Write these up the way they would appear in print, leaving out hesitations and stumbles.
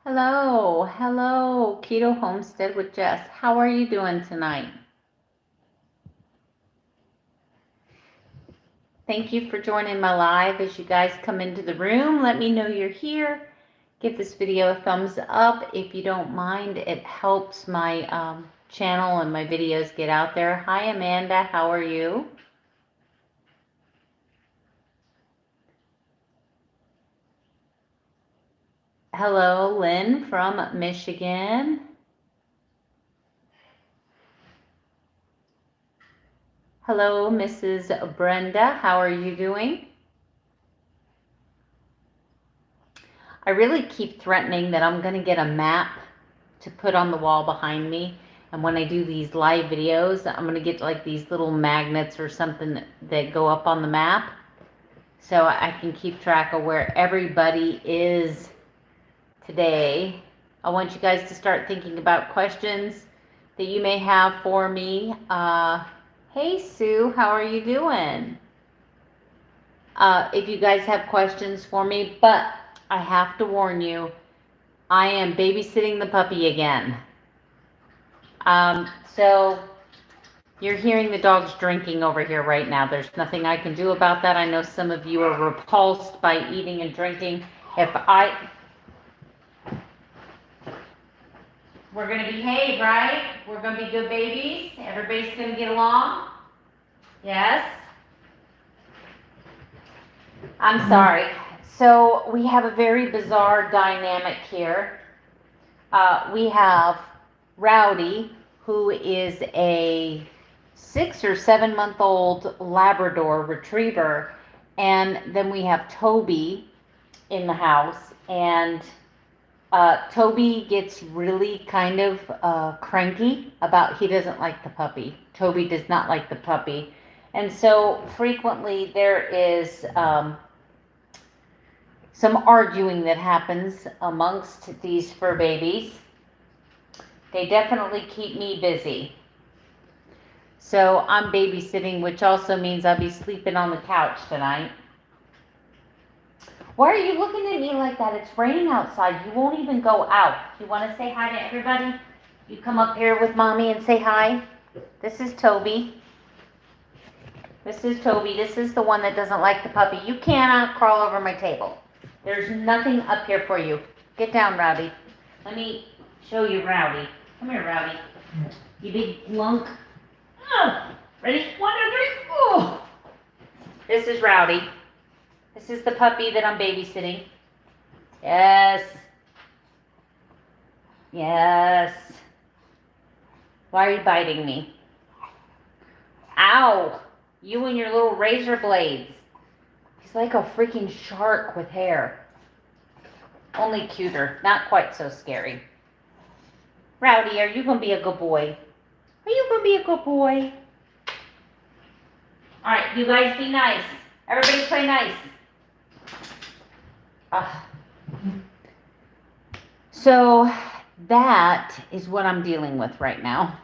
Hello, Keto Homestead with Jess. How are you doing tonight? Thank you for joining my live. As you guys come into the room, let me know you're here. Give this video a thumbs up if you don't mind. It helps my channel and my videos get out there. Hi, Amanda. How are you? Hello, Lynn from Michigan. Hello, Mrs. Brenda. How are you doing? I really keep threatening that I'm going to get a map to put on the wall behind me. And when I do these live videos, I'm going to get like these little magnets or something that go up on the map, so I can keep track of where everybody is today. I want you guys to start thinking about questions that you may have for me. Hey, Sue, how are you doing? If you guys have questions for me, but I have to warn you, I am babysitting the puppy again. So you're hearing the dogs drinking over here right now. There's nothing I can do about that. I know some of you are repulsed by eating and drinking. We're going to behave, right? We're going to be good babies. Everybody's going to get along. Yes? I'm sorry. So we have a very bizarre dynamic here. We have Rowdy, who is a 6 or 7 month old Labrador retriever, and then we have Toby in the house, and Toby gets really kind of cranky about he doesn't like the puppy. Toby does not like the puppy, and so frequently there is some arguing that happens amongst these fur babies. They definitely keep me busy. So I'm babysitting, which also means I'll be sleeping on the couch tonight. Why are you looking at me like that? It's raining outside. You won't even go out. You want to say hi to everybody? You come up here with mommy and say hi. This is Toby. This is Toby. This is the one that doesn't like the puppy. You cannot crawl over my table. There's nothing up here for you. Get down, Rowdy. Let me show you Rowdy. Come here, Rowdy. You big lunk. Oh, ready? 1, 2, 3. Oh. This is Rowdy. This is the puppy that I'm babysitting. Yes. Yes. Why are you biting me? Ow. You and your little razor blades. He's like a freaking shark with hair. Only cuter. Not quite so scary. Rowdy, are you going to be a good boy? Are you going to be a good boy? All right, you guys be nice. Everybody play nice. So that is what I'm dealing with right now.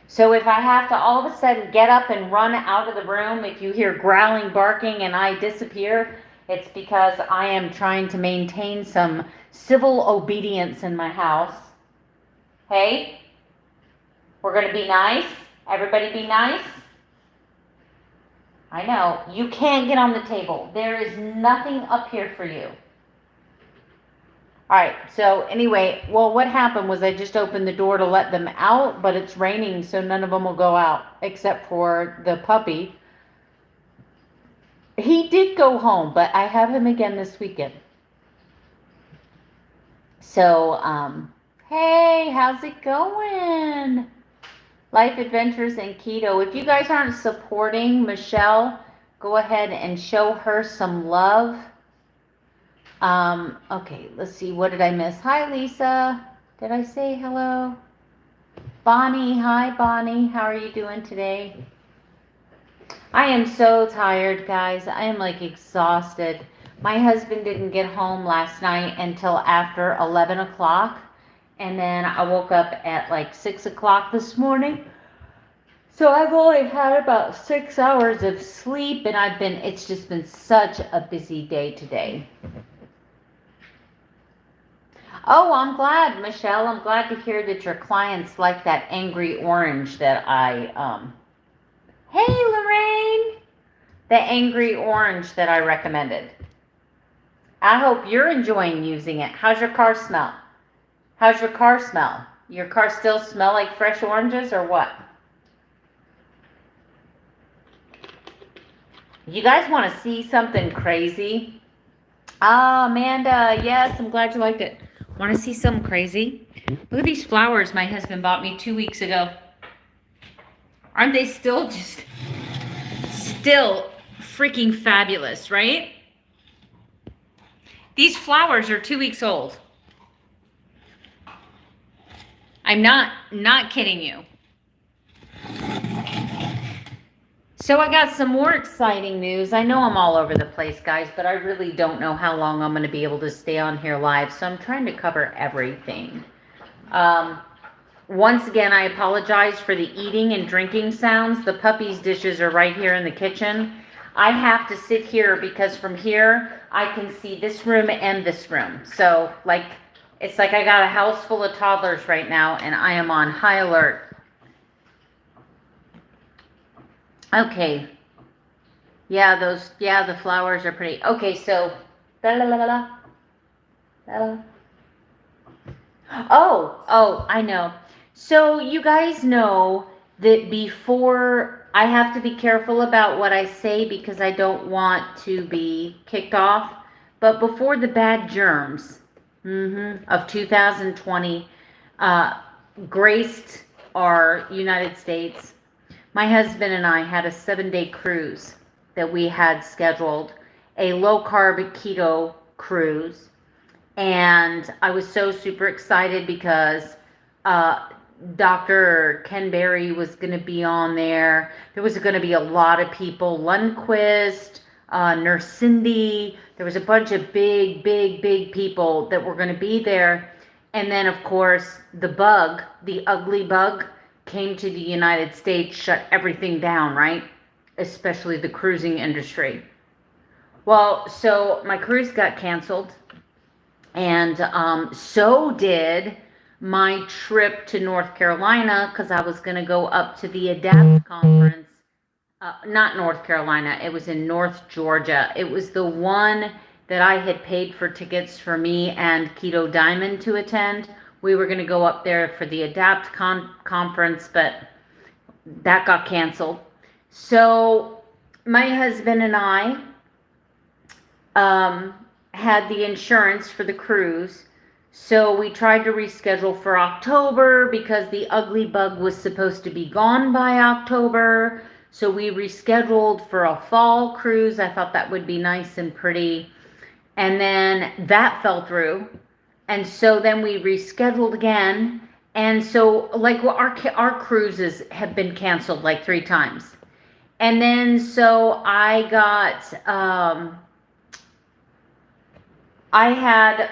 So if I have to all of a sudden get up and run out of the room, if you hear growling, barking, and I disappear, it's because I am trying to maintain some civil obedience in my house. Hey, we're going to be nice. Everybody be nice. I know, you can't get on the table. There is nothing up here for you. All right, so anyway, well, what happened was I just opened the door to let them out, but it's raining, so none of them will go out except for the puppy. He did go home, but I have him again this weekend. So, hey, how's it going? Life Adventures in Keto. If you guys aren't supporting Michelle, go ahead and show her some love. Okay, let's see. What did I miss? Hi, Lisa. Did I say hello? Bonnie. Hi, Bonnie. How are you doing today? I am so tired, guys. I am like exhausted. My husband didn't get home last night until after 11 o'clock. And then I woke up at like 6 o'clock this morning. So I've only had about 6 hours of sleep, and it's just been such a busy day today. Oh, I'm glad, Michelle. I'm glad to hear that your clients like that angry orange that hey, Lorraine, the angry orange that I recommended. I hope you're enjoying using it. How's your car smell? How's your car smell? Your car still smell like fresh oranges or what? You guys want to see something crazy? Ah, Amanda, yes, I'm glad you liked it. Want to see something crazy? Look at these flowers my husband bought me 2 weeks ago. Aren't they still freaking fabulous, right? These flowers are 2 weeks old. I'm not kidding you. So I got some more exciting news. I know I'm all over the place, guys, but I really don't know how long I'm going to be able to stay on here live, so I'm trying to cover everything. Once again, I apologize for the eating and drinking sounds. The puppy's dishes are right here in the kitchen. I have to sit here because from here, I can see this room and this room. So, it's like I got a house full of toddlers right now, and I am on high alert. Okay. Yeah, the flowers are pretty. Okay, so, Oh, I know. So you guys know that before, I have to be careful about what I say because I don't want to be kicked off. But before the bad germs of 2020 graced our United States, my husband and I had a 7-day cruise that we had scheduled, a low-carb keto cruise. And I was so super excited because Dr. Ken Berry was going to be on there. There was going to be a lot of people. Lundquist, Nurse Cindy. There was a bunch of big people that were going to be there. And then, of course, the ugly bug, came to the United States, shut everything down, right? Especially the cruising industry. Well, so my cruise got canceled. And so did my trip to North Carolina, because I was going to go up to the ADAPT conference. Not North Carolina, it was in North Georgia. It was the one that I had paid for tickets for me and Keto Diamond to attend. We were going to go up there for the ADAPT conference, but that got canceled. So my husband and I had the insurance for the cruise, so we tried to reschedule for October because the ugly bug was supposed to be gone by October. So we rescheduled for a fall cruise. I thought that would be nice and pretty, and then that fell through. And so then we rescheduled again, and so our cruises have been canceled like 3 times. And then so I had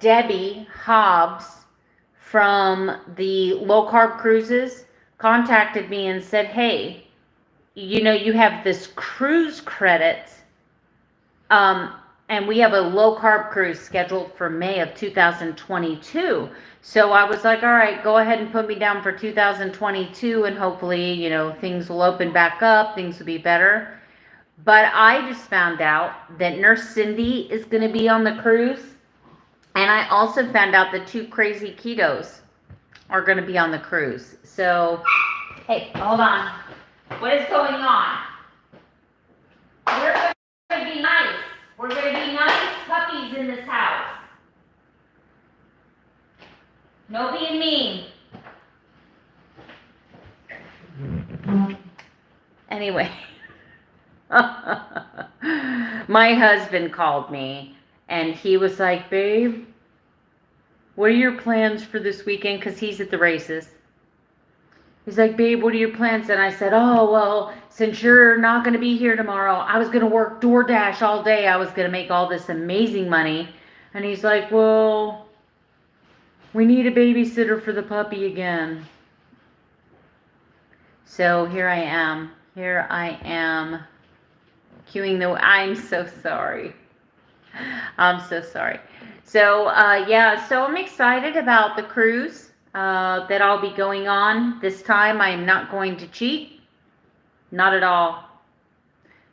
Debbie Hobbs from the low carb cruises contacted me and said, hey, you have this cruise credit, and we have a low carb cruise scheduled for May of 2022. So I was like, all right, go ahead and put me down for 2022, and hopefully, things will open back up, things will be better. But I just found out that Nurse Cindy is going to be on the cruise. And I also found out that 2 crazy ketos are going to be on the cruise. So, hey, hold on. What is going on? We're going to be nice. We're going to be nice puppies in this house. No being mean. Anyway. My husband called me and he was like, babe, what are your plans for this weekend? Because he's at the races. He's like, babe, what are your plans? And I said, oh, well, since you're not going to be here tomorrow, I was going to work DoorDash all day. I was going to make all this amazing money. And he's like, well, we need a babysitter for the puppy again. So here I am. Queuing I'm so sorry. I'm so sorry. So, yeah, so I'm excited about the cruise that I'll be going on. This time I am not going to cheat. Not at all.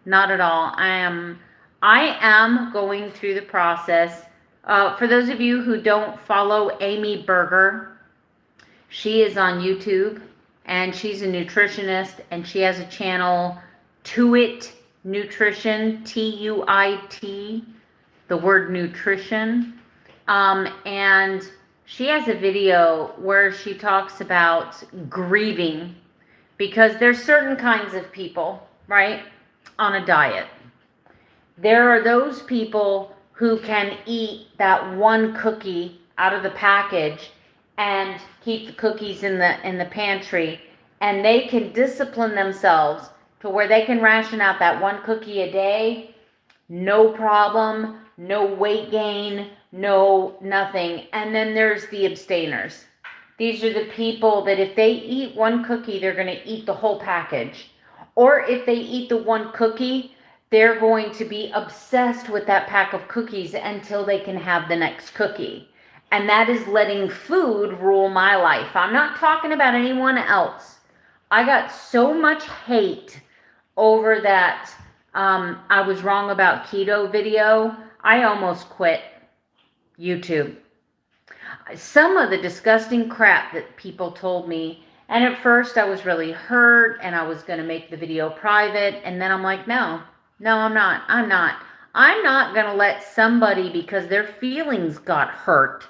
Not at all. I am going through the process. For those of you who don't follow Amy Berger, she is on YouTube and she's a nutritionist and she has a channel, Tuit Nutrition, Tuit, the word nutrition. And she has a video where she talks about grieving because there's certain kinds of people, right, on a diet. There are those people who can eat that one cookie out of the package and keep the cookies in the pantry, and they can discipline themselves to where they can ration out that one cookie a day, no problem, no weight gain, no nothing. And then there's the abstainers. These are the people that if they eat one cookie, they're going to eat the whole package. Or if they eat the one cookie, they're going to be obsessed with that pack of cookies until they can have the next cookie. And that is letting food rule my life. I'm not talking about anyone else. I got so much hate over that I was wrong about keto video. I almost quit YouTube. Some of the disgusting crap that people told me, and at first I was really hurt and I was going to make the video private, and then I'm like, no, I'm not going to let somebody, because their feelings got hurt.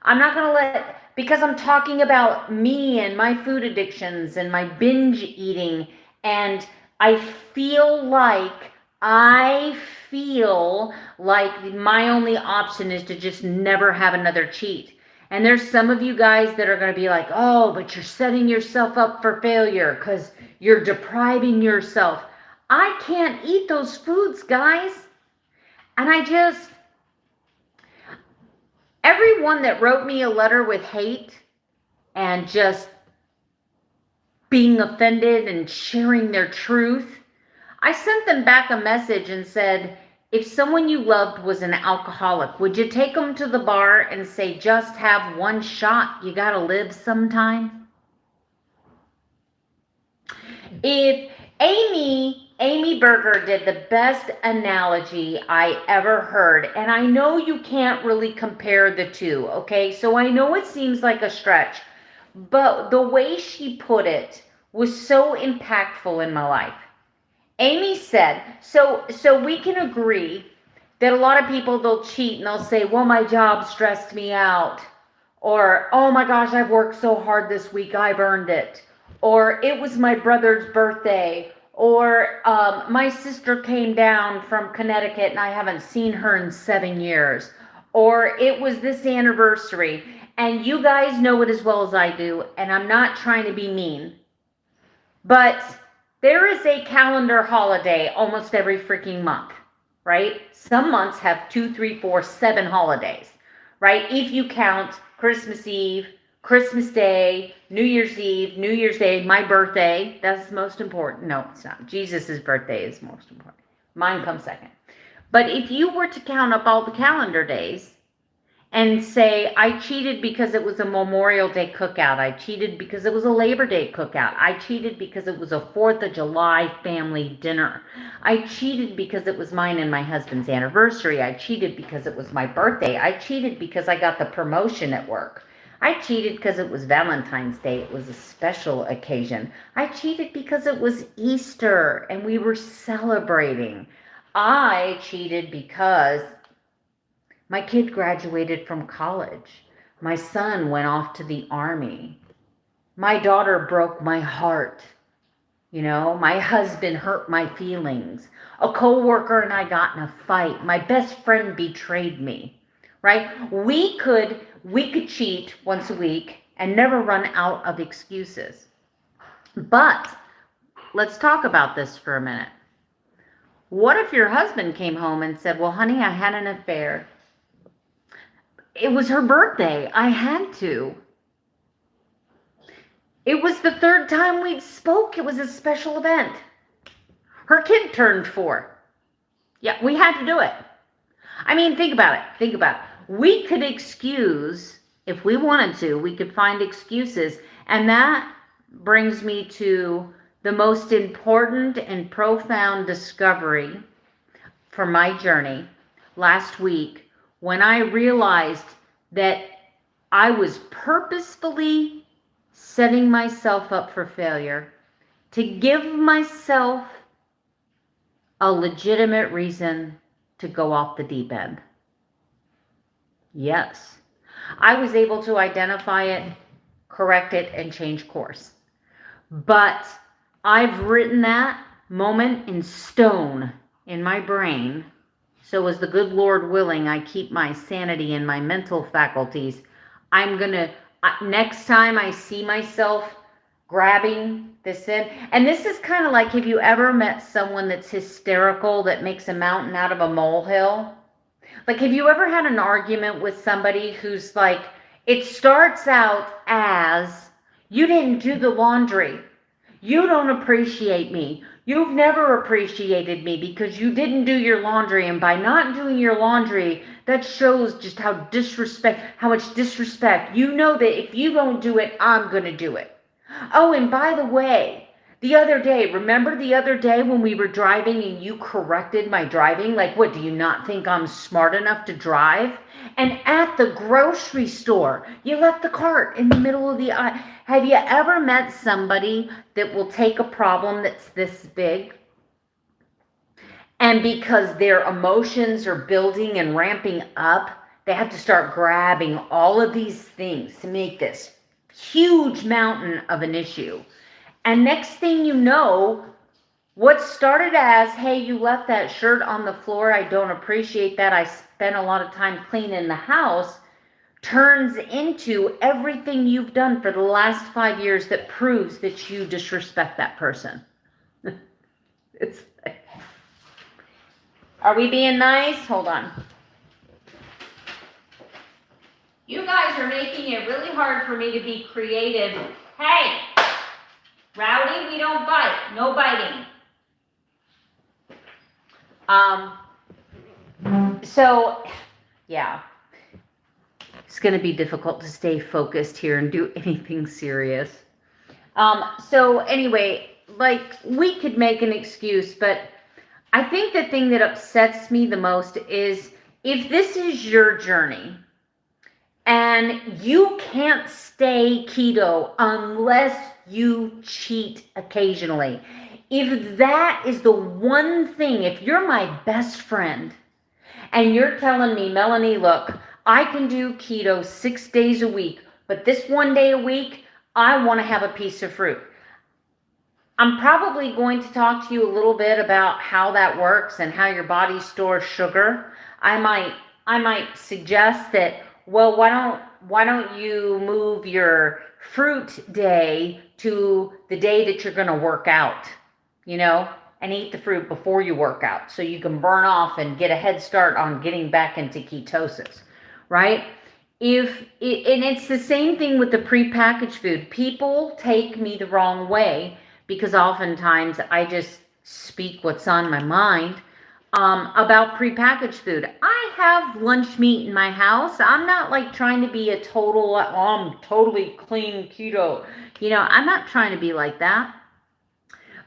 I'm not going to let, because I'm talking about me and my food addictions and my binge eating, and I feel like my only option is to just never have another cheat. And there's some of you guys that are going to be like, oh, but you're setting yourself up for failure because you're depriving yourself. I can't eat those foods, guys. And everyone that wrote me a letter with hate and just being offended and sharing their truth, I sent them back a message and said, if someone you loved was an alcoholic, would you take them to the bar and say, just have one shot, you gotta live sometime? If Amy Berger did the best analogy I ever heard, and I know you can't really compare the two, okay? So I know it seems like a stretch, but the way she put it was so impactful in my life. Amy said, so we can agree that a lot of people, they'll cheat and they'll say, well, my job stressed me out. Or, oh my gosh, I've worked so hard this week, I've earned it. Or it was my brother's birthday. Or my sister came down from Connecticut and I haven't seen her in 7 years. Or it was this anniversary. And you guys know it as well as I do. And I'm not trying to be mean. But there is a calendar holiday almost every freaking month, right? Some months have 2, 3, 4, 7 holidays, right? If you count Christmas Eve, Christmas Day, New Year's Eve, New Year's Day, my birthday, that's most important. No, it's not. Jesus' birthday is most important. Mine comes second. But if you were to count up all the calendar days and say, I cheated because it was a Memorial Day cookout. I cheated because it was a Labor Day cookout. I cheated because it was a 4th of July family dinner. I cheated because it was mine and my husband's anniversary. I cheated because it was my birthday. I cheated because I got the promotion at work. I cheated because it was Valentine's Day. It was a special occasion. I cheated because it was Easter and we were celebrating. I cheated because my kid graduated from college. My son went off to the army. My daughter broke my heart. You know, my husband hurt my feelings. A coworker and I got in a fight. My best friend betrayed me, right? We could cheat once a week and never run out of excuses. But let's talk about this for a minute. What if your husband came home and said, well, honey, I had an affair. It was her birthday. I had to. It was the 3rd time we'd spoke. It was a special event. Her kid turned 4. Yeah, we had to do it. I mean, think about it. Think about it. We could excuse, if we wanted to, we could find excuses. And that brings me to the most important and profound discovery for my journey last week, when I realized that I was purposefully setting myself up for failure to give myself a legitimate reason to go off the deep end. Yes, I was able to identify it, correct it, and change course. But I've written that moment in stone in my brain. So as the good Lord willing, I keep my sanity and my mental faculties. I'm going to, next time I see myself grabbing this in, and this is kind of like, have you ever met someone that's hysterical that makes a mountain out of a molehill? Like, have you ever had an argument with somebody who's like, it starts out as, you didn't do the laundry. You don't appreciate me. You've never appreciated me because you didn't do your laundry. And by not doing your laundry, that shows just how much disrespect. You know that if you don't do it, I'm going to do it. Oh, and by the way, the other day, remember the other day when we were driving and you corrected my driving? Like, what, do you not think I'm smart enough to drive? And at the grocery store, you left the cart in the middle of the aisle. Have you ever met somebody that will take a problem that's this big, and because their emotions are building and ramping up, they have to start grabbing all of these things to make this huge mountain of an issue? And next thing you know, what started as, hey, you left that shirt on the floor, I don't appreciate that, I spent a lot of time cleaning the house, turns into everything you've done for the last 5 years that proves that you disrespect that person. It's, are we being nice? Hold on. You guys are making it really hard for me to be creative. Hey, Rowdy, we don't bite. No biting. So, yeah. It's going to be difficult to stay focused here and do anything serious. So anyway, like, we could make an excuse, but I think the thing that upsets me the most is, if this is your journey and you can't stay keto unless you cheat occasionally, if that is the one thing, if you're my best friend and you're telling me, Melanie, look, I can do keto 6 days a week, but this one day a week, I want to have a piece of fruit. I'm probably going to talk to you a little bit about how that works and how your body stores sugar. I might suggest that, well, why don't you move your fruit day to the day that you're going to work out, and eat the fruit before you work out so you can burn off and get a head start on getting back into ketosis, right? And it's the same thing with the prepackaged food. People take me the wrong way because oftentimes I just speak what's on my mind about prepackaged food. I have lunch meat in my house. I'm not like trying to be a total, I'm totally clean keto. I'm not trying to be like that.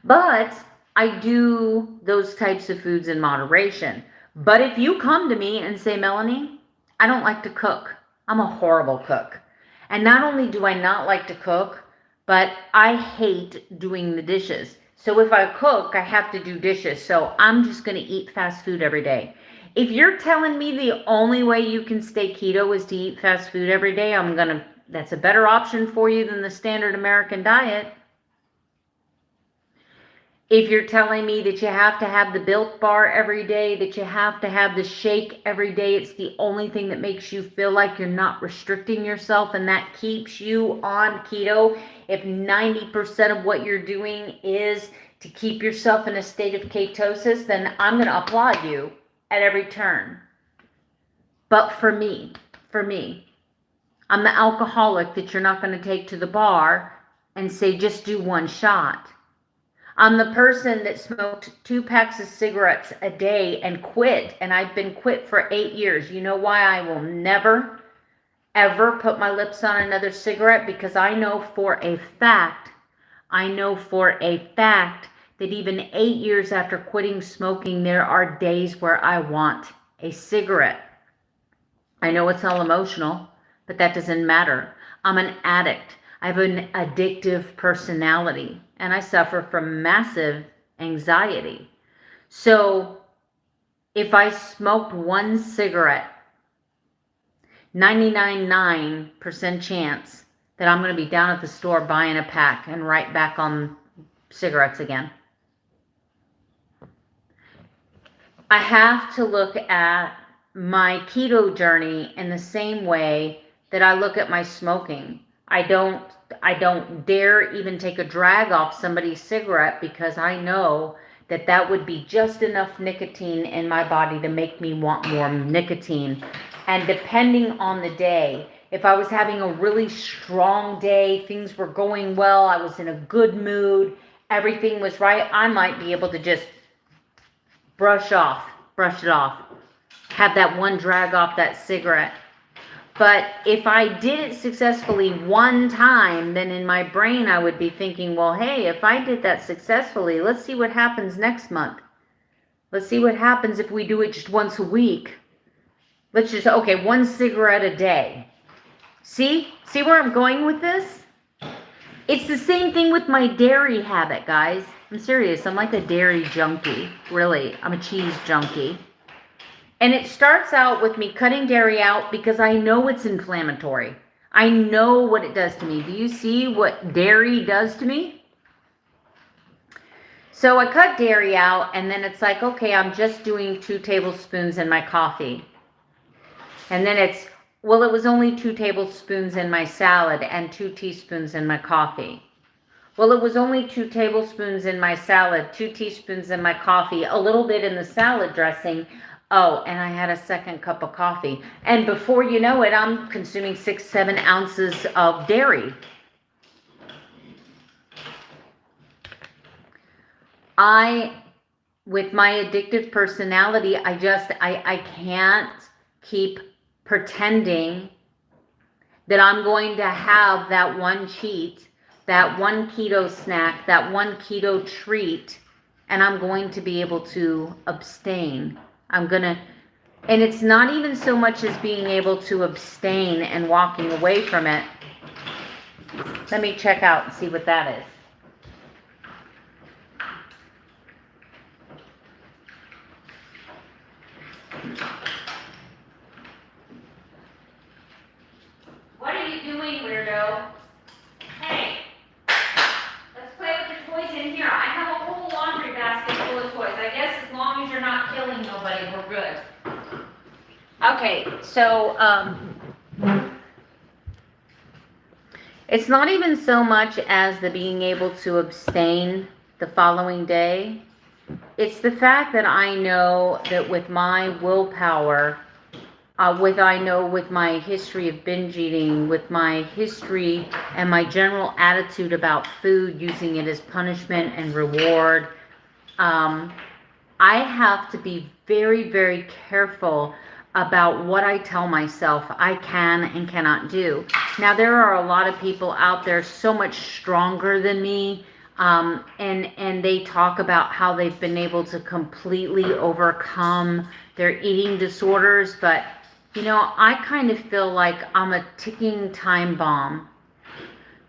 But I do those types of foods in moderation. But if you come to me and say, Melanie, I don't like to cook. I'm a horrible cook. And not only do I not like to cook, but I hate doing the dishes. So if I cook, I have to do dishes. So I'm just going to eat fast food every day. If you're telling me the only way you can stay keto is to eat fast food every day, that's a better option for you than the standard American diet. If you're telling me that you have to have the Built Bar every day, that you have to have the shake every day, it's the only thing that makes you feel like you're not restricting yourself and that keeps you on keto, if 90% of what you're doing is to keep yourself in a state of ketosis, then I'm going to applaud you at every turn. But for me, I'm the alcoholic that you're not going to take to the bar and say, just do one shot. I'm the person that smoked 2 packs of cigarettes a day and quit. And I've been quit for 8 years. You know why I will never, ever put my lips on another cigarette? Because I know for a fact that even 8 years after quitting smoking, there are days where I want a cigarette. I know it's all emotional, but that doesn't matter. I'm an addict. I have an addictive personality, and I suffer from massive anxiety. So if I smoked 1 cigarette, 99.9% chance that I'm going to be down at the store buying a pack and right back on cigarettes again. I have to look at my keto journey in the same way that I look at my smoking. I don't dare even take a drag off somebody's cigarette, because I know that that would be just enough nicotine in my body to make me want more nicotine. And depending on the day, if I was having a really strong day, things were going well, I was in a good mood, everything was right, I might be able to just brush it off, have that one drag off that cigarette. But if I did it successfully 1 time, then in my brain I would be thinking, well, hey, if I did that successfully, let's see what happens next month. Let's see what happens if we do it just once a week. Let's just, okay, 1 cigarette a day. See where I'm going with this? It's the same thing with my dairy habit, guys. I'm serious. I'm like a dairy junkie. Really, I'm a cheese junkie. And it starts out with me cutting dairy out because I know it's inflammatory. I know what it does to me. Do you see what dairy does to me? So I cut dairy out, and then it's like, okay, I'm just doing 2 tablespoons in my coffee. And then it's, well, it was only 2 tablespoons in my salad and 2 teaspoons in my coffee. Well, it was only 2 tablespoons in my salad, 2 teaspoons in my coffee, a little bit in the salad dressing. Oh, and I had a 2nd cup of coffee. And before you know it, I'm consuming 6-7 ounces of dairy. With my addictive personality, I can't keep pretending that I'm going to have that one cheat, that one keto snack, that one keto treat, and I'm going to be able to abstain. And it's not even so much as being able to abstain and walking away from it. Let me check out and see what that is. What are you doing, weirdo? Hey, let's play with the toys in here. I have a whole laundry basket full of toys. I guess as long as you're not killing nobody, we're good. Okay, so it's not even so much as the being able to abstain the following day. It's the fact that I know that with my willpower, with my history of binge eating, with my history and my general attitude about food, using it as punishment and reward, I have to be very, very careful about what I tell myself I can and cannot do. Now, there are a lot of people out there so much stronger than me, and they talk about how they've been able to completely overcome their eating disorders, but you know, I kind of feel like I'm a ticking time bomb,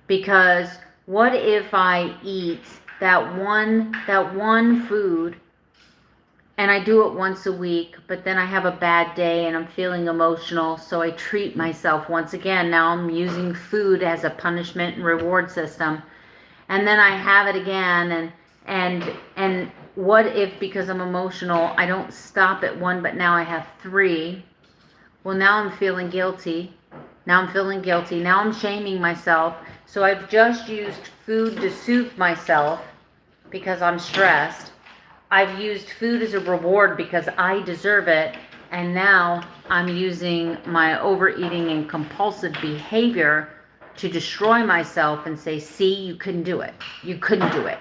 because what if I eat that one food and I do it once a week, but then I have a bad day and I'm feeling emotional, so I treat myself once again. Now I'm using food as a punishment and reward system, and then I have it again, and what if, because I'm emotional, I don't stop at 1, but now I have 3? Well, now I'm feeling guilty. Now I'm shaming myself. So I've just used food to soothe myself because I'm stressed. I've used food as a reward because I deserve it. And now I'm using my overeating and compulsive behavior to destroy myself and say, see, you couldn't do it. You couldn't do it.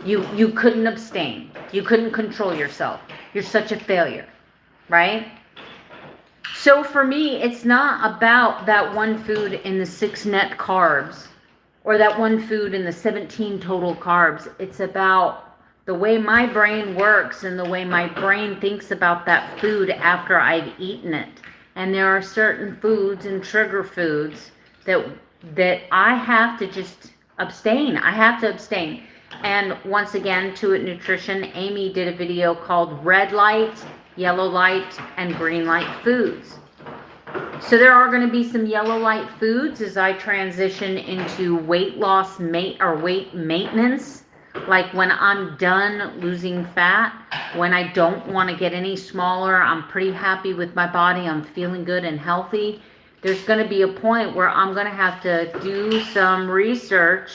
You couldn't abstain. You couldn't control yourself. You're such a failure, right? So for me, it's not about that one food in the 6 net carbs or that one food in the 17 total carbs. It's about the way my brain works and the way my brain thinks about that food after I've eaten it. And there are certain foods and trigger foods that I have to just abstain. I have to abstain. And once again, To It Nutrition, Amy did a video called Red Light, Yellow Light, and Green Light Foods. So there are going to be some yellow light foods as I transition into weight loss or weight maintenance. Like when I'm done losing fat, when I don't want to get any smaller, I'm pretty happy with my body, I'm feeling good and healthy. There's going to be a point where I'm going to have to do some research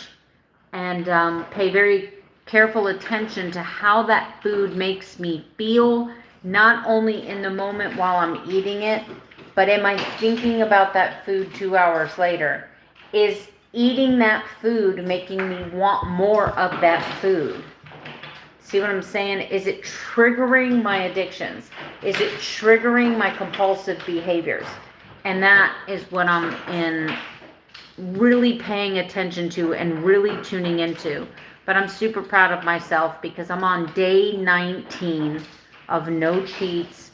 and pay very careful attention to how that food makes me feel, not only in the moment while I'm eating it, but am I thinking about that food 2 hours later? Is eating that food making me want more of that food? See what I'm saying? Is it triggering my addictions? Is it triggering my compulsive behaviors? And that is what I'm really paying attention to and really tuning into. But I'm super proud of myself because I'm on day 19 of no cheats,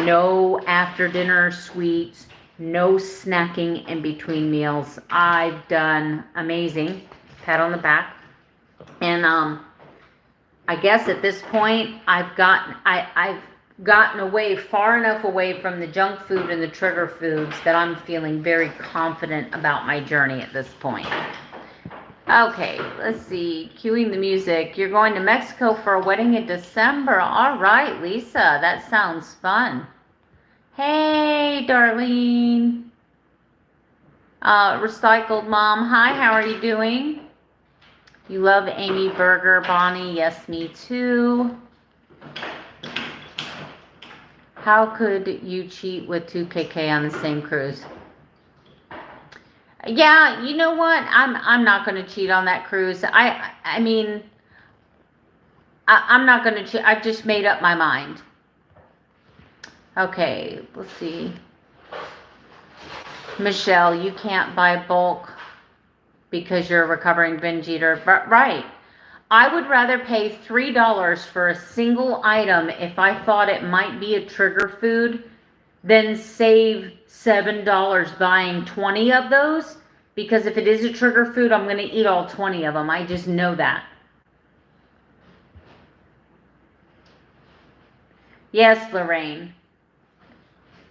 no after dinner sweets, no snacking in between meals. I've done amazing. Pat on the back. And I guess at this point I've gotten away far enough away from the junk food and the trigger foods that I'm feeling very confident about my journey at this point. Okay, let's see. Cueing the music. You're going to Mexico for a wedding in December. All right, Lisa. That sounds fun. Hey, Darlene. Recycled Mom. Hi, how are you doing? You love Amy Berger, Bonnie. Yes, me too. How could you cheat with 2KK on the same cruise? Yeah, you know what? I'm not going to cheat on that cruise. I mean, I'm not going to cheat. I've just made up my mind. Okay, let's see. Michelle, you can't buy bulk because you're a recovering binge eater. Right. I would rather pay $3 for a single item if I thought it might be a trigger food than save $7 buying 20 of those, because if it is a trigger food, I'm going to eat all 20 of them. I just know that. Yes, Lorraine.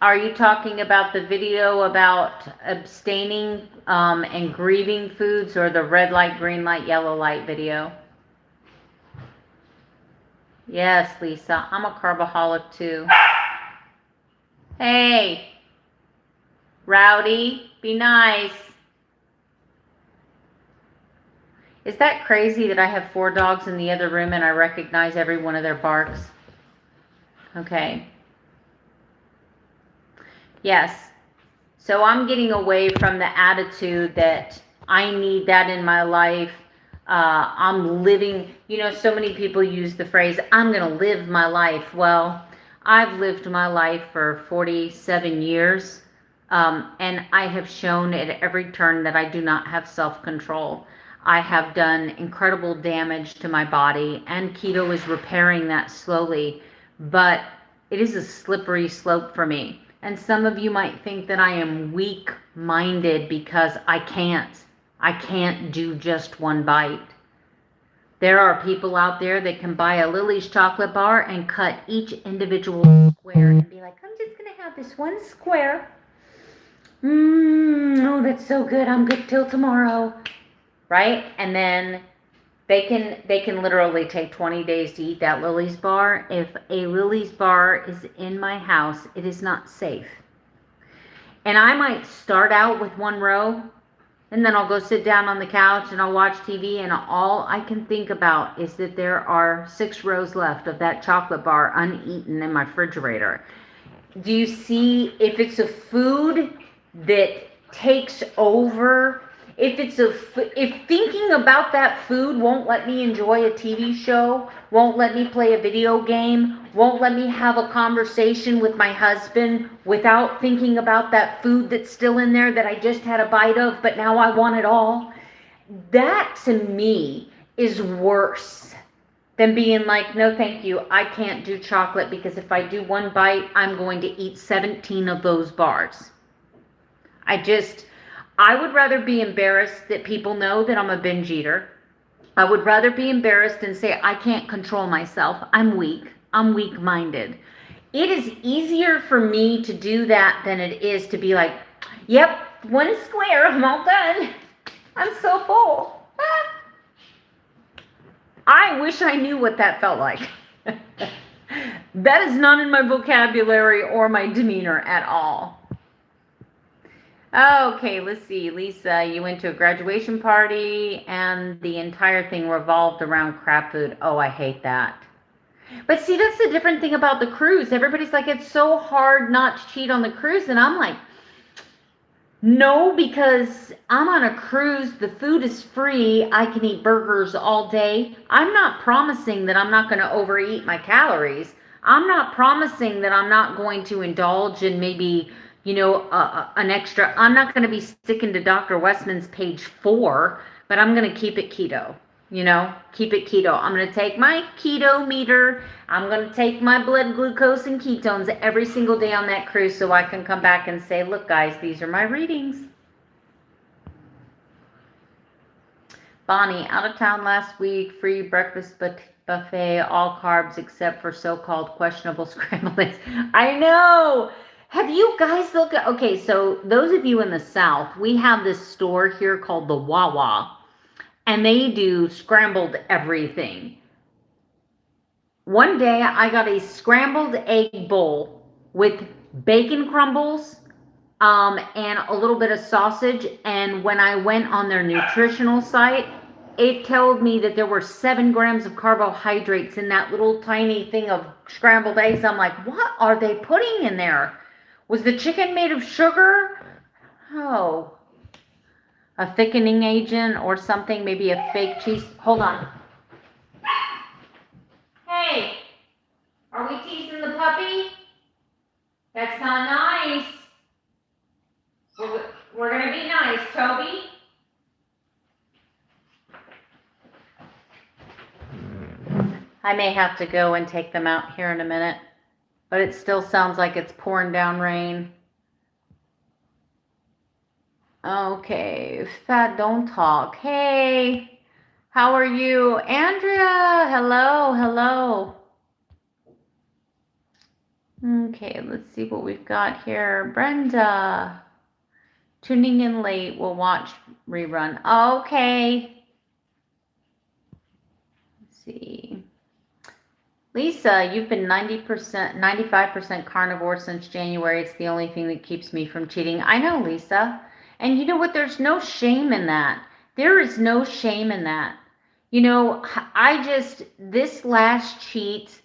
Are you talking about the video about abstaining and grieving foods, or the red light, green light, yellow light video? Yes, Lisa. I'm a carbaholic too. Hey, Rowdy, be nice. Is that crazy that I have 4 dogs in the other room and I recognize every one of their barks? Okay. Yes. So I'm getting away from the attitude that I need that in my life. I'm living, you know, so many people use the phrase, I'm going to live my life. Well, I've lived my life for 47 years, and I have shown at every turn that I do not have self-control. I have done incredible damage to my body, and keto is repairing that slowly, but it is a slippery slope for me. And some of you might think that I am weak-minded because I can't do just one bite. There are people out there that can buy a Lily's chocolate bar and cut each individual square and be like, I'm just going to have this one square. Oh, that's so good. I'm good till tomorrow. Right? And then they can literally take 20 days to eat that Lily's bar. If a Lily's bar is in my house, it is not safe. And I might start out with 1 row, and then I'll go sit down on the couch and I'll watch TV, and all I can think about is that there are 6 rows left of that chocolate bar uneaten in my refrigerator. Do you see, if it's a food that takes over if thinking about that food won't let me enjoy a TV show, won't let me play a video game, won't let me have a conversation with my husband without thinking about that food that's still in there that I just had a bite of, but now I want it all, that to me is worse than being like, no, thank you. I can't do chocolate because if I do one bite, I'm going to eat 17 of those bars. I would rather be embarrassed that people know that I'm a binge eater. I would rather be embarrassed and say, I can't control myself. I'm weak. I'm weak-minded. It is easier for me to do that than it is to be like, yep, one square, I'm all done. I'm so full. I wish I knew what that felt like. That is not in my vocabulary or my demeanor at all. Okay, let's see. Lisa, you went to a graduation party and the entire thing revolved around crap food. Oh, I hate that. But see, that's the different thing about the cruise. Everybody's like, it's so hard not to cheat on the cruise. And I'm like, no, because I'm on a cruise. The food is free. I can eat burgers all day. I'm not promising that I'm not going to overeat my calories. I'm not promising that I'm not going to indulge in maybe, you know, an extra. I'm not going to be sticking to Dr. Westman's page 4, but I'm going to keep it keto. You know, keep it keto. I'm going to take my keto meter. I'm going to take my blood glucose and ketones every single day on that cruise so I can come back and say, look, guys, these are my readings. Bonnie, out of town last week, free breakfast buffet, all carbs except for so-called questionable scrambled eggs. I know. Have you guys looked at, okay, so those of you in the South, we have this store here called the Wawa. And they do scrambled everything. One day I got a scrambled egg bowl with bacon crumbles and a little bit of sausage. And when I went on their nutritional site, it told me that there were 7 grams of carbohydrates in that little tiny thing of scrambled eggs. I'm like, what are they putting in there? Was the chicken made of sugar? Oh. A thickening agent or something, maybe a fake cheese. Hold on. Hey, are we teasing the puppy? That's not nice. We're going to be nice, Toby. I may have to go and take them out here in a minute, but it still sounds like it's pouring down rain. Okay, Fat Don't Talk. Hey, how are you? Andrea, hello, hello. Okay, let's see what we've got here. Brenda, tuning in late, we'll watch rerun. Okay. Let's see. Lisa, you've been 90%, 95% carnivore since January. It's the only thing that keeps me from cheating. I know, Lisa. And you know what? There's no shame in that. There is no shame in that. You know, this last cheat,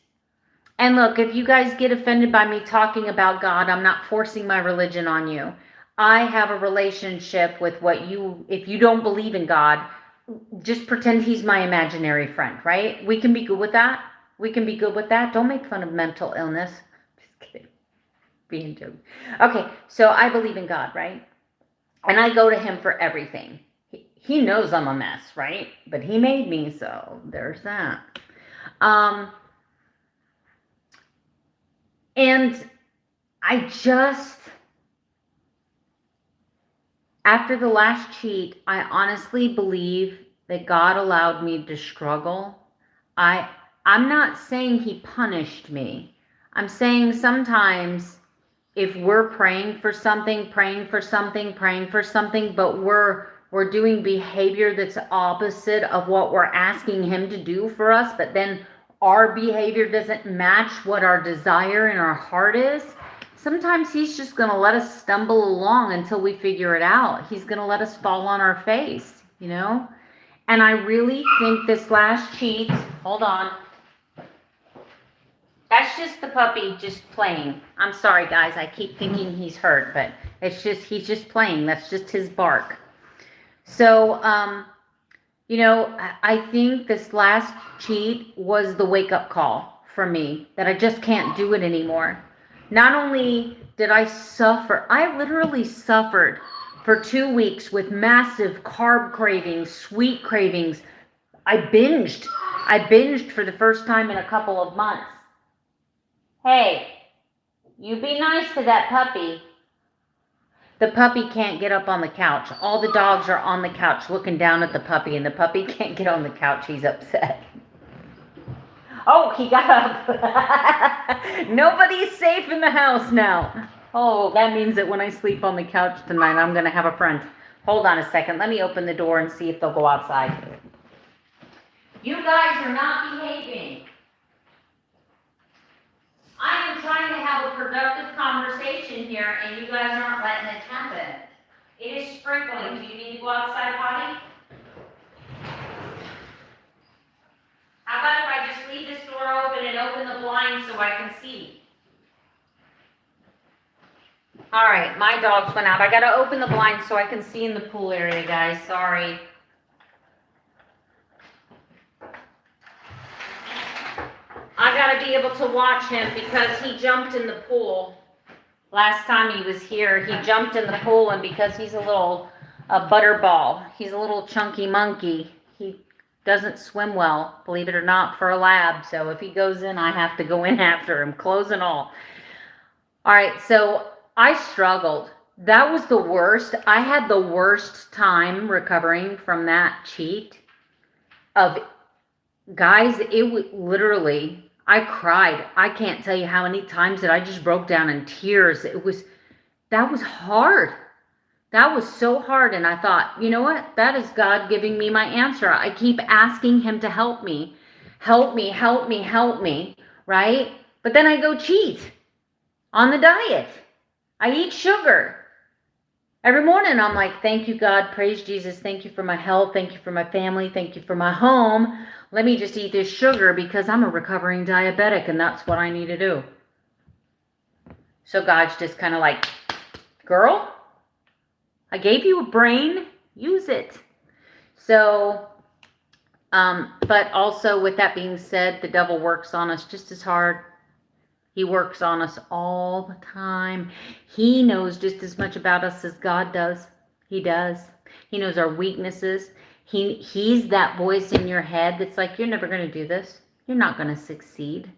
and look, if you guys get offended by me talking about God, I'm not forcing my religion on you. I have a relationship with if you don't believe in God, just pretend he's my imaginary friend, right? We can be good with that. We can be good with that. Don't make fun of mental illness. Just kidding. Being joking. Okay, so I believe in God, right? And I go to him for everything. He knows I'm a mess, right? But he made me, so there's that. And after the last cheat, I honestly believe that God allowed me to struggle. I'm not saying he punished me. I'm saying sometimes if we're praying for something, but we're doing behavior that's opposite of what we're asking him to do for us, but then our behavior doesn't match what our desire in our heart is, sometimes he's just going to let us stumble along until we figure it out. He's going to let us fall on our face, you know? And I really think this last cheat, hold on. That's just the puppy just playing. I'm sorry, guys. I keep thinking he's hurt, but he's just playing. That's just his bark. So, you know, I think this last cheat was the wake-up call for me that I just can't do it anymore. Not only did I suffer, I literally suffered for 2 weeks with massive carb cravings, sweet cravings. I binged. I binged for the first time in a couple of months. Hey, you be nice to that puppy. The puppy can't get up on the couch. All the dogs are on the couch looking down at the puppy, and the puppy can't get on the couch. He's upset. Oh, he got up. Nobody's safe in the house now. Oh, that means that when I sleep on the couch tonight, I'm going to have a friend. Hold on a second. Let me open the door and see if they'll go outside. You guys are not behaving. I am trying to have a productive conversation here, and you guys aren't letting it happen. It is sprinkling. Do you need to go outside, potty? How about if I just leave this door open and open the blinds so I can see? All right, my dogs went out. I got to open the blinds so I can see in the pool area, guys. Sorry. I got to be able to watch him because he jumped in the pool. Last time he was here, he jumped in the pool, and because he's a little butterball, he's a little chunky monkey, he doesn't swim well, believe it or not, for a lab. So if he goes in, I have to go in after him, clothes and all. All right, so I struggled. That was the worst. I had the worst time recovering from that cheat. Guys, it was literally, I cried. I can't tell you how many times that I just broke down in tears. That was hard. That was so hard. And I thought, you know what? That is God giving me my answer. I keep asking him to help me, help me, help me, help me, right? But then I go cheat on the diet. I eat sugar. Every morning I'm like, thank you, God, praise Jesus, thank you for my health, thank you for my family, thank you for my home. Let me just eat this sugar because I'm a recovering diabetic and that's what I need to do. So God's just kind of like, girl, I gave you a brain, use it. So, but also with that being said, the devil works on us just as hard. He works on us all the time. He knows just as much about us as God does. He does. He knows our weaknesses. He's that voice in your head that's like, you're never going to do this. You're not going to succeed.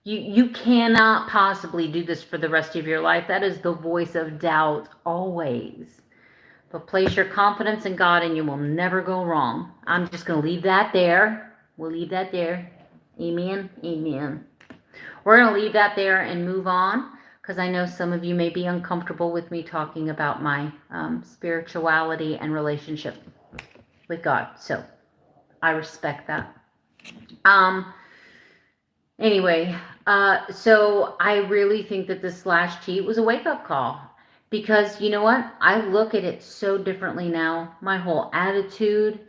You cannot possibly do this for the rest of your life. That is the voice of doubt always. But place your confidence in God and you will never go wrong. I'm just going to leave that there. We'll leave that there. Amen. Amen. We're going to leave that there and move on because I know some of you may be uncomfortable with me talking about my spirituality and relationship with God. So I respect that. Anyway, so I really think that this last cheat was a wake-up call because you know what? I look at it so differently now. My whole attitude,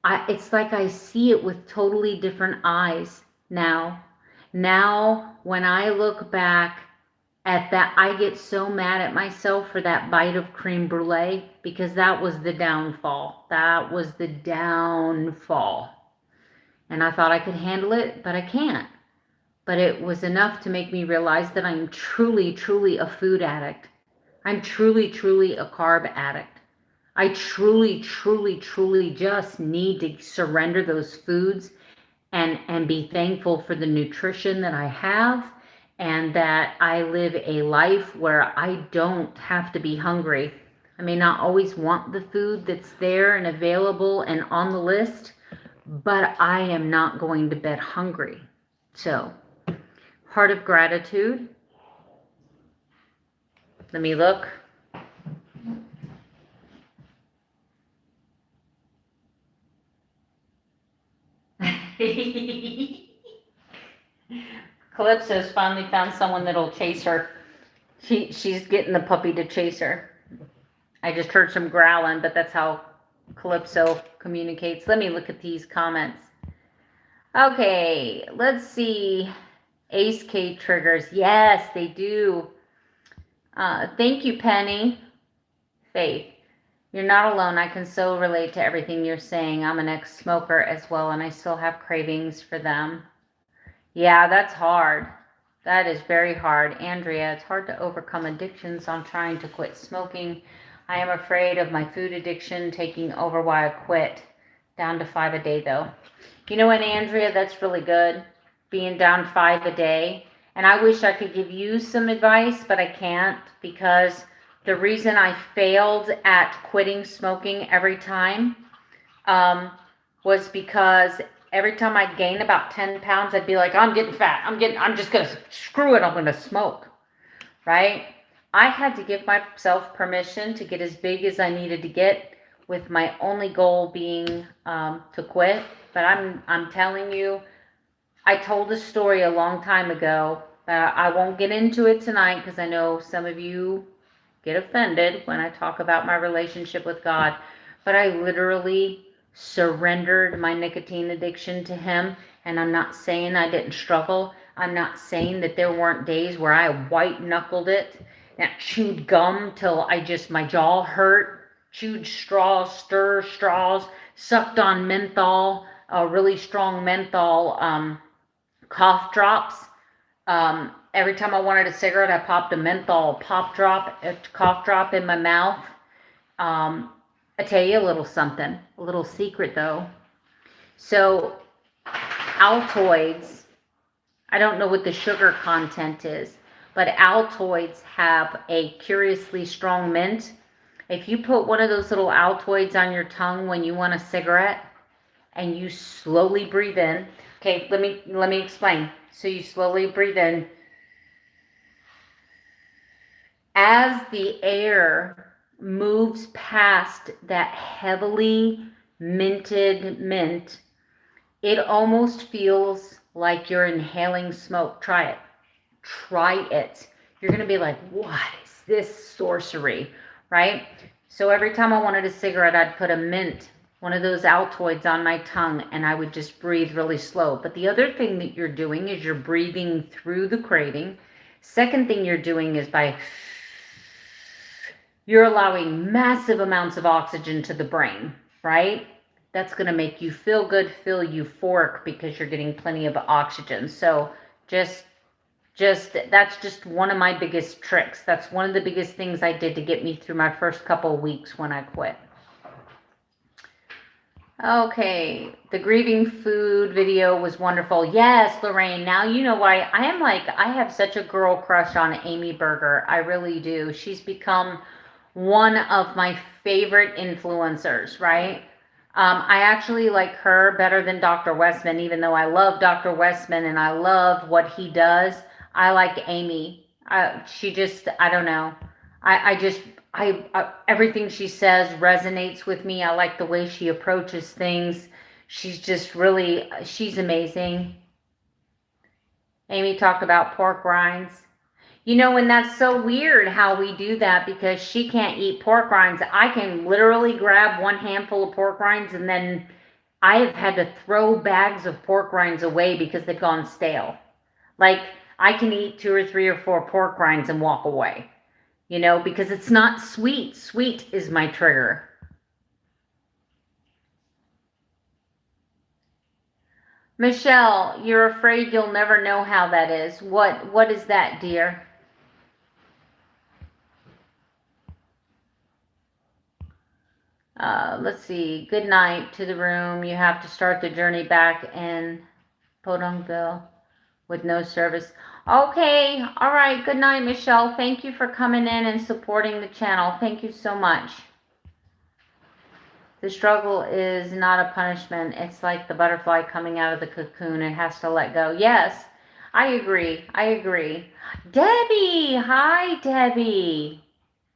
it's like I see it with totally different eyes now. Now, when I look back at that, I get so mad at myself for that bite of creme brulee because that was the downfall. That was the downfall. And I thought I could handle it, but I can't. But it was enough to make me realize that I'm truly, truly a food addict. I'm truly, truly a carb addict. I truly, truly, truly just need to surrender those foods and be thankful for the nutrition that I have and that I live a life where I don't have to be hungry. I may not always want the food that's there and available and on the list, but I am not going to bed hungry. So, heart of gratitude. Let me look. Calypso's finally found someone that'll chase her. She's getting the puppy to chase her. I just heard some growling, but that's how Calypso communicates. Let me look at these comments. Okay, let's see. Ace K triggers. Yes, they do. Thank you, Penny. Faith. You're not alone. I can so relate to everything you're saying. I'm an ex-smoker as well, and I still have cravings for them. Yeah, that's hard. That is very hard. Andrea, it's hard to overcome addictions. I'm trying to quit smoking. I am afraid of my food addiction taking over while I quit. Down to 5 a day, though. You know what, Andrea? That's really good. Being down 5 a day. And I wish I could give you some advice, but I can't, because the reason I failed at quitting smoking every time was because every time I'd gain about 10 pounds, I'd be like, I'm getting fat. I'm just going to screw it. I'm going to smoke. Right? I had to give myself permission to get as big as I needed to get, with my only goal being to quit. But I'm telling you, I told a story a long time ago. I won't get into it tonight because I know some of you get offended when I talk about my relationship with God. But I literally surrendered my nicotine addiction to Him. And I'm not saying I didn't struggle. I'm not saying that there weren't days where I white knuckled it and chewed gum till my jaw hurt, chewed straws, stir straws, sucked on menthol, really strong menthol cough drops. Every time I wanted a cigarette, I popped a menthol cough drop in my mouth. I tell you a little something, a little secret though. So Altoids, I don't know what the sugar content is, but Altoids have a curiously strong mint. If you put one of those little Altoids on your tongue when you want a cigarette and you slowly breathe in, okay, let me explain. So you slowly breathe in. As the air moves past that heavily minted mint, it almost feels like you're inhaling smoke. Try it. Try it. You're going to be like, what is this sorcery, right? So every time I wanted a cigarette, I'd put a mint, one of those Altoids, on my tongue, and I would just breathe really slow. But the other thing that you're doing is you're breathing through the craving. Second thing you're doing is you're allowing massive amounts of oxygen to the brain, right? That's going to make you feel good, feel euphoric, because you're getting plenty of oxygen. So that's just one of my biggest tricks. That's one of the biggest things I did to get me through my first couple of weeks when I quit. Okay, the grieving food video was wonderful. Yes, Lorraine, now you know why I have such a girl crush on Amy Berger. I really do. She's become one of my favorite influencers, right? I actually like her better than Dr. Westman, even though I love Dr. Westman and I love what he does. I like Amy. I don't know. Everything she says resonates with me. I like the way she approaches things. She's amazing. Amy talked about pork rinds. You know, and that's so weird how we do that, because she can't eat pork rinds. I can literally grab one handful of pork rinds, and then I have had to throw bags of pork rinds away because they've gone stale. Like, I can eat 2 or 3 or 4 pork rinds and walk away, you know, because it's not sweet. Sweet is my trigger. Michelle, you're afraid you'll never know how that is. What is that, dear? Let's see. Good night to the room. You have to start the journey back in Podongville with no service. Okay. All right. Good night, Michelle. Thank you for coming in and supporting the channel. Thank you so much. The struggle is not a punishment. It's like the butterfly coming out of the cocoon. It has to let go. Yes, I agree. I agree. Debbie. Hi, Debbie.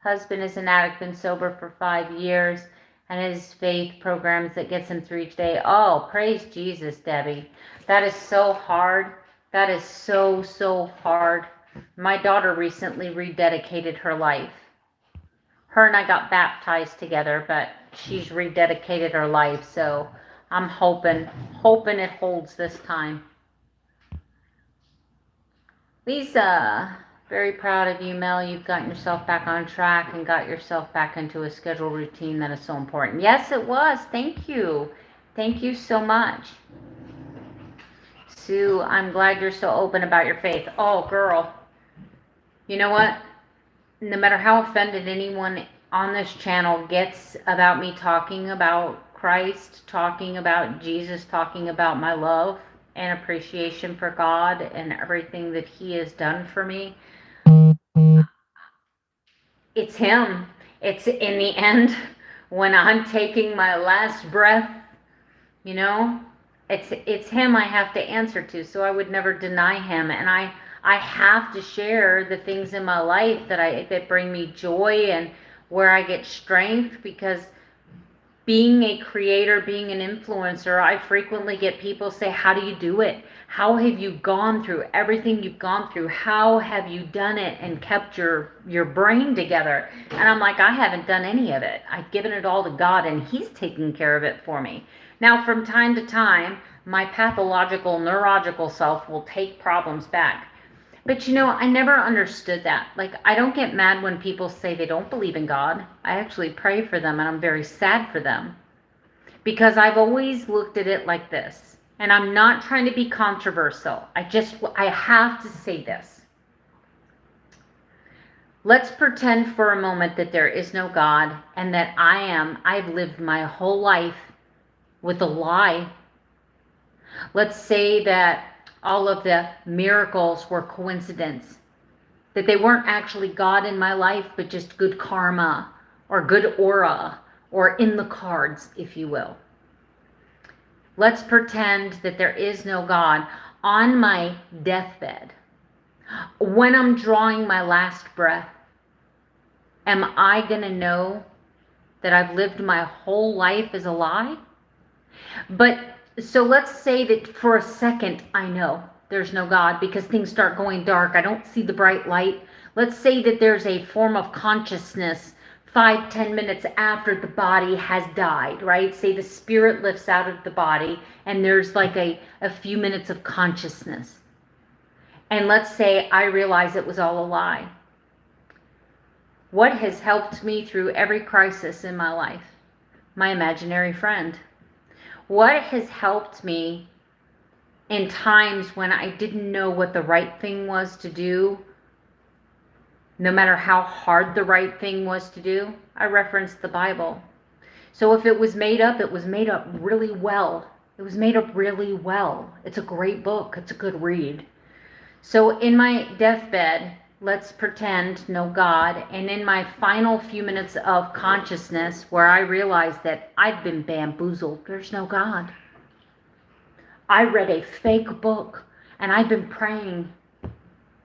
Husband is an addict, been sober for 5 years, and his faith programs that gets him through each day. Oh, praise Jesus, Debbie. That is so hard. That is so, so hard. My daughter recently rededicated her life. Her and I got baptized together, but she's rededicated her life, so I'm hoping it holds this time. Lisa, Very proud of you, Mel. You've gotten yourself back on track and got yourself back into a scheduled routine that is so important. Yes, it was. Thank you. Thank you so much. Sue, I'm glad you're so open about your faith. Oh, girl. You know what? No matter how offended anyone on this channel gets about me talking about Christ, talking about Jesus, talking about my love and appreciation for God and everything that He has done for me, it's Him. It's in the end, when I'm taking my last breath, you know, it's Him I have to answer to. So I would never deny Him. And I have to share the things in my life that bring me joy and where I get strength, because being a creator, being an influencer, I frequently get people say, how do you do it? How have you gone through everything you've gone through? How have you done it and kept your brain together? And I'm like, I haven't done any of it. I've given it all to God, and He's taking care of it for me. Now, from time to time, my pathological, neurological self will take problems back. But you know, I never understood that. Like, I don't get mad when people say they don't believe in God. I actually pray for them, and I'm very sad for them. Because I've always looked at it like this. And I'm not trying to be controversial. I have to say this. Let's pretend for a moment that there is no God, and that I've lived my whole life with a lie. Let's say that all of the miracles were coincidence, that they weren't actually God in my life, but just good karma or good aura, or in the cards, if you will. Let's pretend that there is no God. On my deathbed, when I'm drawing my last breath, am I going to know that I've lived my whole life as a lie? But so let's say that for a second I know there's no God, because things start going dark. I don't see the bright light. Let's say that there's a form of consciousness 5-10 minutes after the body has died, right? Say the spirit lifts out of the body and there's like a few minutes of consciousness. And let's say I realize it was all a lie. What has helped me through every crisis in my life? My imaginary friend. What has helped me in times when I didn't know what the right thing was to do, no matter how hard the right thing was to do? I referenced the Bible. So if it was made up, it was made up really well. It was made up really well. It's a great book. It's a good read. So in my deathbed, let's pretend no God. And in my final few minutes of consciousness, where I realized that I've been bamboozled, there's no God. I read a fake book and I've been praying.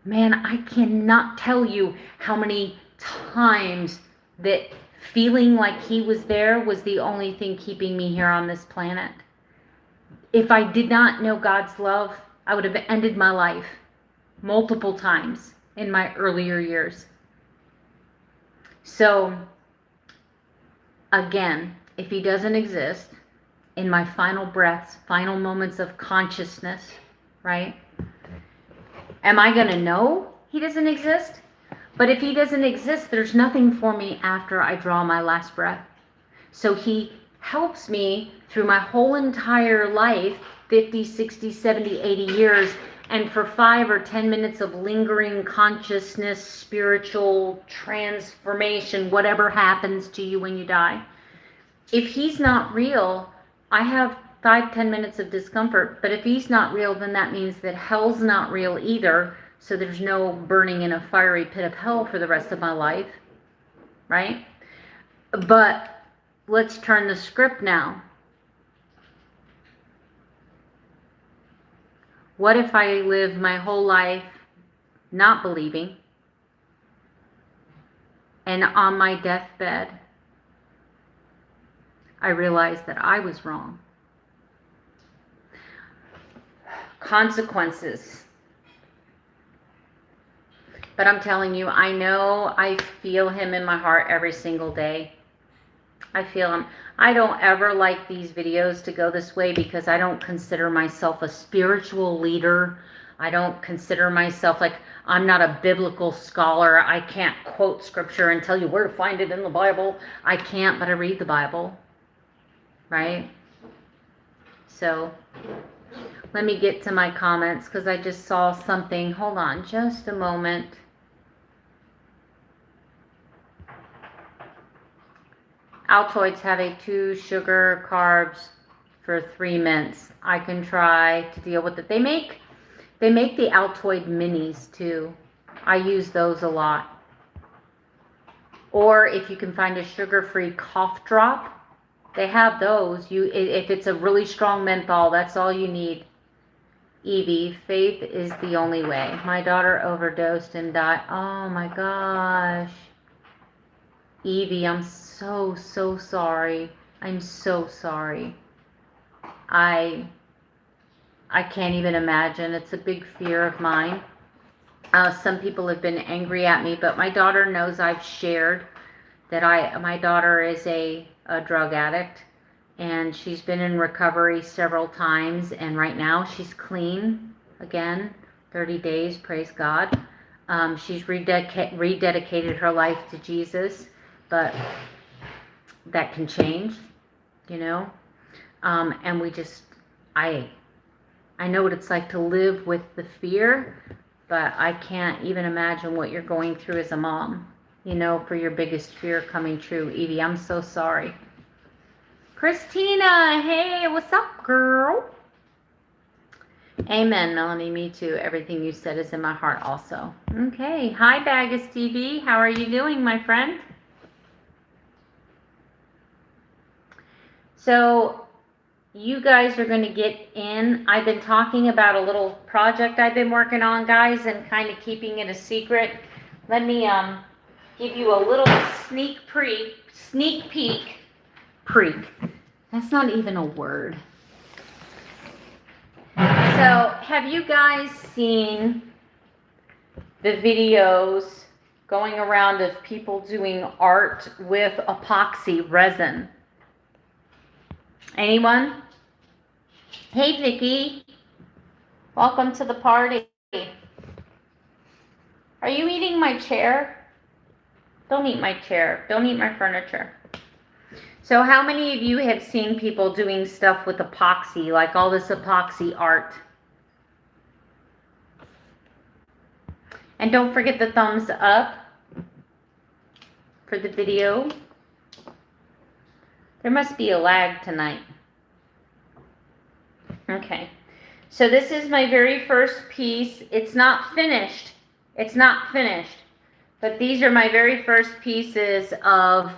Man, I cannot tell you how many times that feeling like He was there was the only thing keeping me here on this planet. If I did not know God's love, I would have ended my life multiple times in my earlier years. So, again, if He doesn't exist, in my final breaths, final moments of consciousness, right? Am I going to know He doesn't exist? But if He doesn't exist, there's nothing for me after I draw my last breath. So He helps me through my whole entire life, 50, 60, 70, 80 years, and for 5 or 10 minutes of lingering consciousness, spiritual transformation, whatever happens to you when you die. If He's not real, I have 5-10 minutes of discomfort, but if He's not real, then that means that hell's not real either, so there's no burning in a fiery pit of hell for the rest of my life, right? But let's turn the script now. What if I live my whole life not believing, and on my deathbed, I realized that I was wrong? Consequences. But I'm telling you, I know I feel Him in my heart every single day. I feel Him. I don't ever like these videos to go this way because I don't consider myself a spiritual leader. I don't consider myself like, I'm not a biblical scholar. I can't quote scripture and tell you where to find it in the Bible. I can't, but I read the Bible, right? So let me get to my comments because I just saw something. Hold on just a moment. Altoids have a 2 sugar carbs for 3 mints. I can try to deal with it. They make the Altoid minis too. I use those a lot. Or if you can find a sugar-free cough drop, they have those. If it's a really strong menthol, that's all you need. Evie, faith is the only way. My daughter overdosed and died. Oh my gosh. Evie, I'm so sorry. I'm so sorry. I can't even imagine. It's a big fear of mine. Some people have been angry at me, but my daughter knows I've shared that my daughter is a drug addict, and she's been in recovery several times, and right now she's clean again, 30 days, praise God. She's rededicated her life to Jesus, but that can change, you know. And I know what it's like to live with the fear, but I can't even imagine what you're going through as a mom, you know, for your biggest fear coming true. Evie, I'm so sorry. Christina, hey, what's up, girl? Amen, Melanie, me too. Everything you said is in my heart also. Okay, hi, Bagus TV. How are you doing, my friend? So you guys are going to get in. I've been talking about a little project I've been working on, guys, and kind of keeping it a secret. Let me give you a little sneak peek. That's not even a word. So, have you guys seen the videos going around of people doing art with epoxy resin? Anyone? Hey, Vicky. Welcome to the party. Are you eating my chair? Don't eat my chair. Don't eat my furniture. So how many of you have seen people doing stuff with epoxy, like all this epoxy art? And don't forget the thumbs up for the video. There must be a lag tonight. Okay. So this is my very first piece. It's not finished. It's not finished. But these are my very first pieces of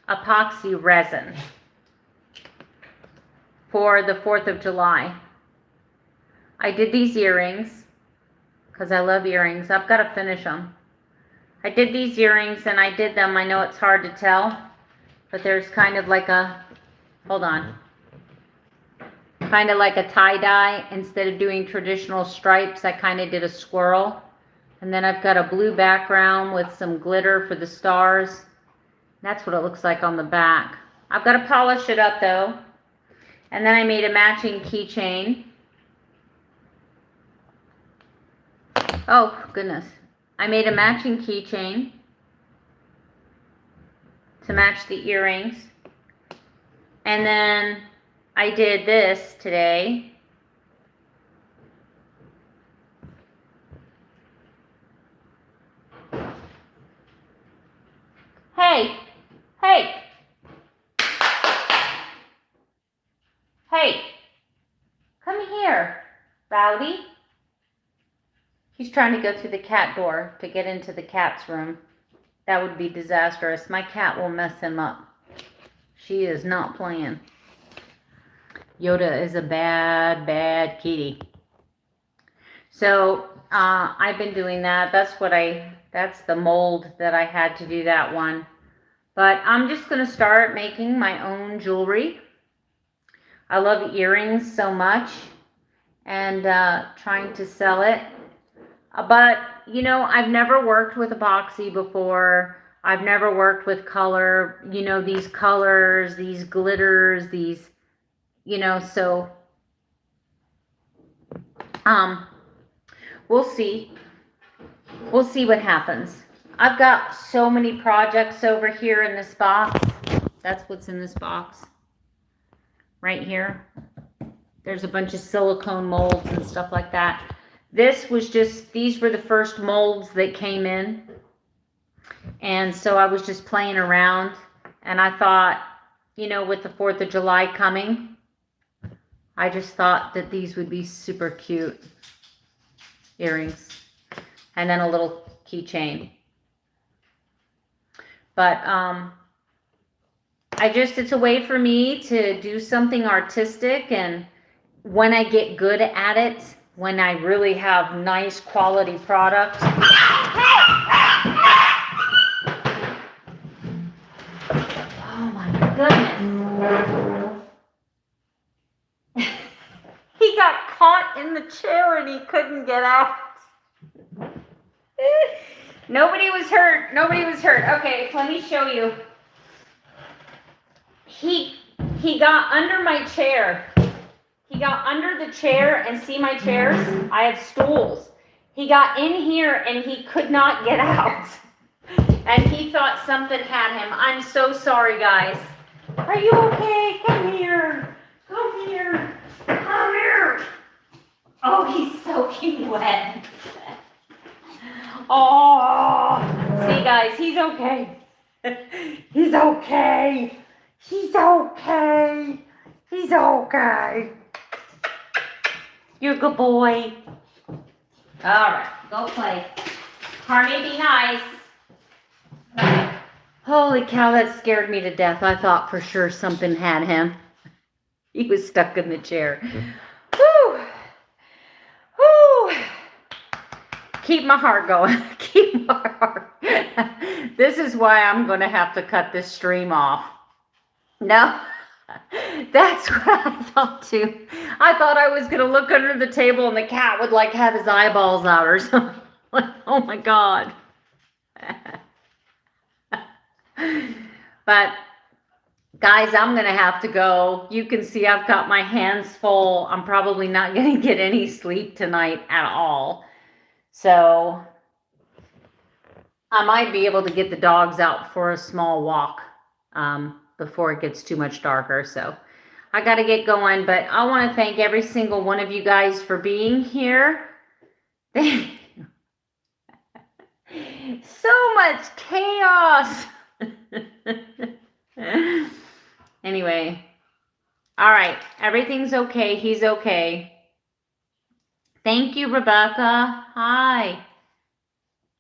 epoxy resin for the 4th of July. I did these earrings because I love earrings. I've got to finish them. I did these earrings and I did them. I know it's hard to tell, but there's kind of like a, hold on, kind of like a tie-dye. Instead of doing traditional stripes, I kind of did a swirl. And then I've got a blue background with some glitter for the stars. That's what it looks like on the back. I've got to polish it up though. And then I made a matching keychain. Oh, goodness. I made a matching keychain to match the earrings. And then I did this today. Hey, hey, hey, come here, Rowdy. He's trying to go through the cat door to get into the cat's room. That would be disastrous. My cat will mess him up. She is not playing. Yoda is a bad kitty. So I've been doing that. That's the mold that I had to do that one. But I'm just going to start making my own jewelry. I love earrings so much and trying to sell it. But, you know, I've never worked with epoxy before. I've never worked with color, you know, these colors, these glitters, these, you know, so we'll see. We'll see what happens. I've got so many projects over here in this box. That's what's in this box. Right here. There's a bunch of silicone molds and stuff like that. This was just, these were the first molds that came in. And so I was just playing around. And I thought, you know, with the 4th of July coming, I just thought that these would be super cute earrings. And then a little keychain. But it's a way for me to do something artistic, and when I get good at it, when I really have nice quality product. Oh my goodness. He got caught in the chair and he couldn't get out. Nobody was hurt. Nobody was hurt. Okay, let me show you. He got under my chair. He got under the chair, and see my chairs? I have stools. He got in here and he could not get out. And he thought something had him. I'm so sorry, guys. Are you okay? Come here. Come here. Come here. Oh, he's soaking wet. Oh, see, guys, he's okay. He's okay. He's okay. He's okay. You're a good boy. All right, go play. Harmony, be nice. Holy cow, that scared me to death. I thought for sure something had him. He was stuck in the chair. Whew. Whew. Keep my heart going. Keep my heart. This is why I'm going to have to cut this stream off. No, that's what I thought too. I thought I was going to look under the table and the cat would like have his eyeballs out or something. Oh my God. But guys, I'm going to have to go. You can see I've got my hands full. I'm probably not going to get any sleep tonight at all. So I might be able to get the dogs out for a small walk before it gets too much darker. So I got to get going, but I want to thank every single one of you guys for being here. So much chaos. Anyway, all right, everything's okay. He's okay. Thank you, Rebecca. Hi.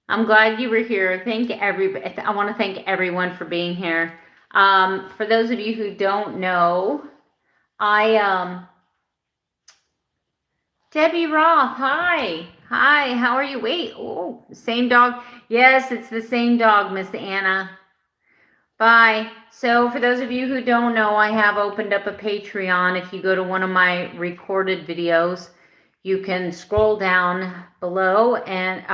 I'm glad you were here. Thank everybody. I want to thank everyone for being here. For those of you who don't know, Debbie Roth. Hi. Hi. How are you? Wait. Oh, same dog. Yes, it's the same dog, Miss Anna. Bye. So for those of you who don't know, I have opened up a Patreon. If you go to one of my recorded videos, you can scroll down below and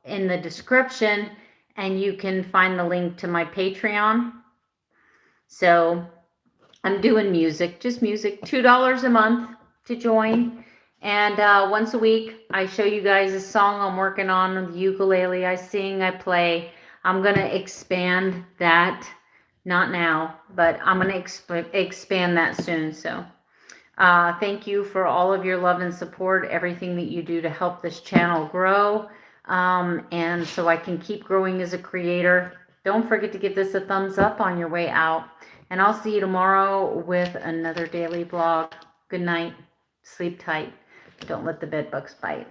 in the description, and you can find the link to my Patreon. So I'm doing music, just music, $2 a month to join. And once a week, I show you guys a song I'm working on the ukulele. I sing, I play. I'm going to expand that, not now, but I'm going to expand that soon. So thank you for all of your love and support, everything that you do to help this channel grow. And so I can keep growing as a creator. Don't forget to give this a thumbs up on your way out. And I'll see you tomorrow with another daily vlog. Good night. Sleep tight. Don't let the bed bugs bite.